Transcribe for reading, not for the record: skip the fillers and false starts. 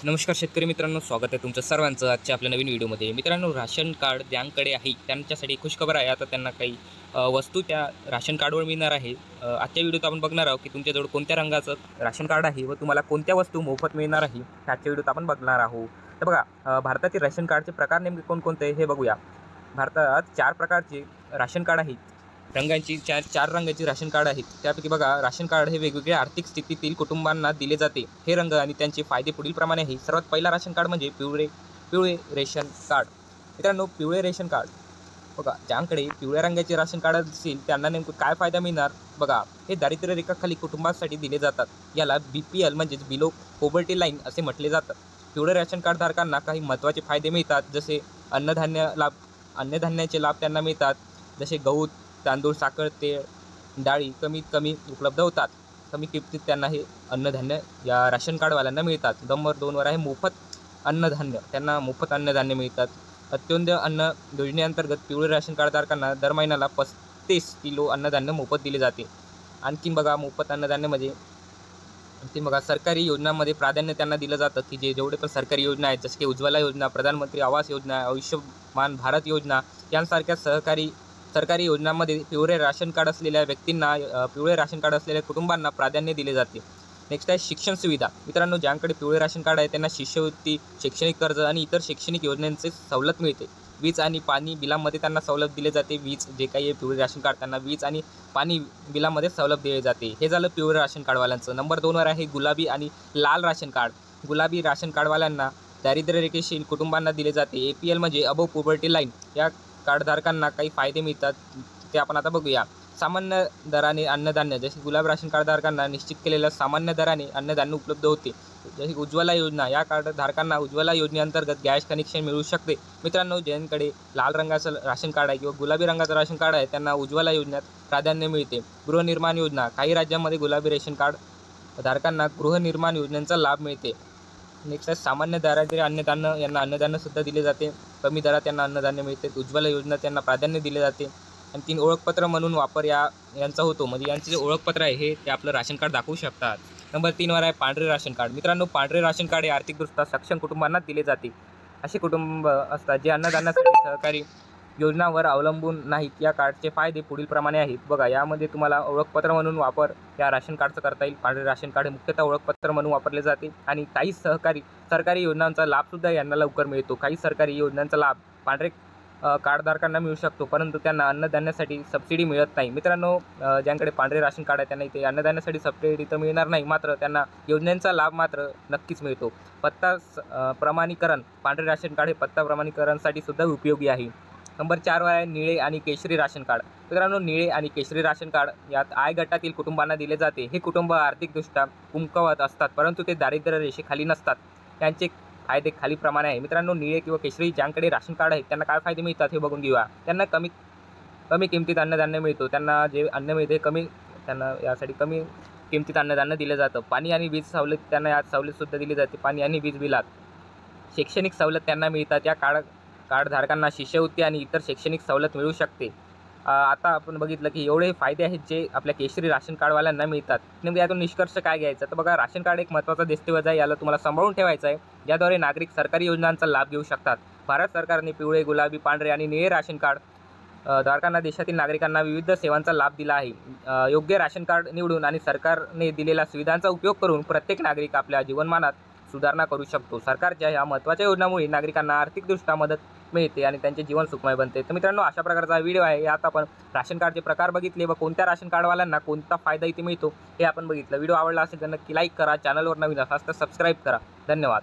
नमस्कार शेतकरी मित्रांनो, स्वागत आहे तुमचं सर्वांचं आजच्या आपल्या नवीन व्हिडिओमध्ये। मित्रांनो, राशन कार्ड ज्यांकडे आहे त्यांच्यासाठी खुशखबर आहे। आता त्यांना काही वस्तू त्या राशन कार्डवर मिळणार आहे। आजच्या व्हिडिओत आपण बघणार आहोत की तुमच्याजवळ कोणत्या रंगाचं राशन कार्ड आहे व तुम्हाला कोणत्या वस्तू मोफत मिळणार आहे, आजच्या व्हिडिओत आपण बघणार आहोत। तर बघा, भारतातील राशन कार्डचे प्रकार नेमके कोणकोणते हे बघूया। भारतात 4 प्रकारचे राशन कार्ड आहेत। रंगांची चार रंगाची राशन कार्ड आहेत। त्यापैकी बघा, राशन कार्ड हे वेगवेगळ्या आर्थिक स्थितीतील कुटुंबांना दिले जाते। हे रंग आणि त्यांचे फायदे पुढीलप्रमाणे आहे। सर्वात पहिला राशन कार्ड म्हणजे पिवळे रेशन कार्ड। मित्रांनो, पिवळे रेशन कार्ड बघा, ज्यांकडे पिवळ्या रंगाचे राशन कार्ड असेल त्यांना नेमकं काय फायदा मिळणार बघा। हे दारिद्र्य रेखाखाली कुटुंबासाठी दिले जातात। याला BPL म्हणजेच बिलो पॉवर्टी लाईन असे म्हटले जातात। पिवळे राशन कार्ड धारकांना काही महत्त्वाचे फायदे मिळतात, जसे अन्नधान्याचे लाभ त्यांना मिळतात, जसे गहू, तांदूळ, साखर, तेल, डाळी कमीत कमी उपलब्ध होतात। कमी किमतीत त्यांना हे अन्नधान्य या राशन कार्डवाल्यांना मिळतात। नंबर 2वर आहे मोफत अन्नधान्य। त्यांना मोफत अन्नधान्य मिळतात। अंत्योदय अन्न योजनेअंतर्गत पिवळे राशन कार्डधारकांना दर महिन्याला 35 किलो अन्नधान्य मोफत दिले जाते। आणखीन बघा, मोफत अन्नधान्यामध्ये आणखीन बघा, सरकारी योजनांमध्ये प्राधान्य त्यांना दिलं जातं की जेवढे पण सरकारी योजना आहेत, जसे की उज्ज्वला योजना, प्रधानमंत्री आवास योजना, आयुष्यमान भारत योजना यांसारख्या सरकारी योजनांमध्ये पिवळे राशन कार्ड असलेल्या व्यक्तींना, पिवळे राशन कार्ड असलेल्या कुटुंबांना प्राधान्य दिले जाते। नेक्स्ट आहे शिक्षण सुविधा। मित्रांनो, ज्यांकडे पिवळे राशन कार्ड आहे त्यांना शिष्यवृत्ती, शैक्षणिक कर्ज आणि इतर शैक्षणिक योजनांचे सवलत मिळते। वीज आणि पाणी बिलांमध्ये त्यांना सवलत दिली जाते। वीज जे काही आहे पिवळे राशन कार्ड, त्यांना वीज आणि पाणी बिलांमध्ये सवलत दिली जाते। हे झालं पिवळे राशन कार्डवाल्यांचं। नंबर 2वर आहे गुलाबी आणि लाल राशन कार्ड। गुलाबी राशन कार्डवाल्यांना दारिद्र्य रेषेतील कुटुंबांना दिले जाते। APL म्हणजे अबोव्ह पॉवर्टी लाईन। या कार्डधारकांना काही फायदे मिळतात, ते आपण आता बघूया। सामान्य दराने अन्नधान्य, जसे गुलाब राशन कार्डधारकांना निश्चित केलेल्या सामान्य दराने अन्नधान्य उपलब्ध होते। जसे उज्ज्वला योजना, या कार्डधारकांना उज्ज्वला योजनेअंतर्गत गॅस कनेक्शन मिळू शकते। मित्रांनो, ज्यांकडे लाल रंगाचं राशन कार्ड आहे किंवा गुलाबी रंगाचं राशन कार्ड आहे त्यांना उज्ज्वला योजनेत प्राधान्य मिळते। गृहनिर्माण योजना, काही राज्यांमध्ये गुलाबी रेशन कार्ड धारकांना गृहनिर्माण योजनेचा लाभ मिळते। नेक्स्ट आहे सामान्य दारिद्र्य अन्नधान्य, यांना अन्नधान्यसुद्धा दिले जाते। कमी दरात त्यांना अन्नधान्य मिळते। उज्ज्वला योजना त्यांना प्राधान्य दिले जाते। आणखीन ओळखपत्र म्हणून वापर यांचा होतो, म्हणजे यांचे जे ओळखपत्र आहे हे ते आपलं राशन कार्ड दाखवू शकतात। नंबर 3वर आहे पांढरे राशन कार्ड। मित्रांनो, पांढरे राशन कार्ड हे आर्थिकदृष्ट्या सक्षम कुटुंबांना दिले जाते। असे कुटुंब असतात जे अन्नधान्यासाठी सहकारी योजनांवर अवलंबून नाहीत। या कार्डचे फायदे पुढीलप्रमाणे आहेत बघा। यामध्ये तुम्हाला ओळखपत्र म्हणून वापर या राशन कार्डचं करता येईल। पांढरे राशन कार्ड हे मुख्यतः ओळखपत्र म्हणून वापरले जाते आणि काही सरकारी योजनांचा लाभसुद्धा यांना लवकर मिळतो। काही सरकारी योजनांचा लाभ पांढरे कार्डधारकांना मिळू शकतो, परंतु त्यांना अन्नधान्यासाठी सबसिडी मिळत नाही। मित्रांनो, ज्यांकडे पांढरे राशन कार्ड आहे त्यांना इथे अन्नधान्यासाठी सबसिडी तर मिळणार नाही, मात्र त्यांना योजनेचा लाभ मात्र नक्कीच मिळतो। पत्ता प्रमाणीकरण, पांढरे राशन कार्ड हे पत्ता प्रमाणीकरणासाठी सुद्धा उपयोगी आहे। नंबर 4वर आहे निळे आणि केशरी राशन कार्ड। मित्रांनो, निळे आणि केशरी राशन कार्ड यात आय गटातील कुटुंबांना दिले जाते। हे कुटुंब आर्थिकदृष्ट्या कमकुवत असतात, परंतु ते दारिद्र्य रेषेखाली नसतात। त्यांचे फायदे खालीलप्रमाणे आहे। मित्रांनो, निळे किंवा केशरी ज्यांकडे राशन कार्ड आहे त्यांना काय फायदे मिळतात हे बघून घेऊया। त्यांना कमी किमतीत अन्नधान्य मिळतो। त्यांना जे अन्न मिळते त्यांना यासाठी कमी किमतीत अन्नधान्य दिलं जातं। पाणी आणि वीज सवलत, त्यांना यात सवलतसुद्धा दिली जाते, पाणी आणि वीज बिलात। शैक्षणिक सवलत त्यांना मिळतात। या कार्डधारकांना शिष्यवृत्ती आणि इतर शैक्षणिक सवलत मिळू शकते। आता आपण बघितलं की एवढे फायदे आहेत जे आपल्या केशरी राशन कार्डवाल्यांना मिळतात। नेमकं यातून निष्कर्ष काय घ्यायचा, तर बघा, राशन कार्ड एक महत्त्वाचा दस्तऐवज आहे, याला तुम्हाला सांभाळून ठेवायचं आहे, ज्याद्वारे नागरिक सरकारी योजनांचा लाभ घेऊ शकतात। भारत सरकारने पिवळे, गुलाबी, पांढरे आणि निळे राशन कार्ड धारकांना देशातील नागरिकांना विविध सेवांचा लाभ दिला आहे। योग्य राशन कार्ड निवडून आणि सरकारने दिलेल्या सुविधांचा उपयोग करून प्रत्येक नागरिक आपल्या जीवनमानात सुधारणा करू शकतो। सरकारच्या ह्या महत्त्वाच्या योजनांमुळे नागरिकांना आर्थिकदृष्ट्या मदत मिळते आणि त्यांचे जीवन सुखमय बनते। तर मित्रांनो, अशा प्रकारचा व्हिडिओ आहे। यात आपण राशन कार्डचे प्रकार बघितले व कोणत्या राशन कार्डवाल्यांना कोणता फायदा इथे मिळतो हे आपण बघितलं। व्हिडिओ आवडला असेल तर नक्की लाईक करा, चॅनलवर नवीन असाल तर सबस्क्राईब करा। धन्यवाद।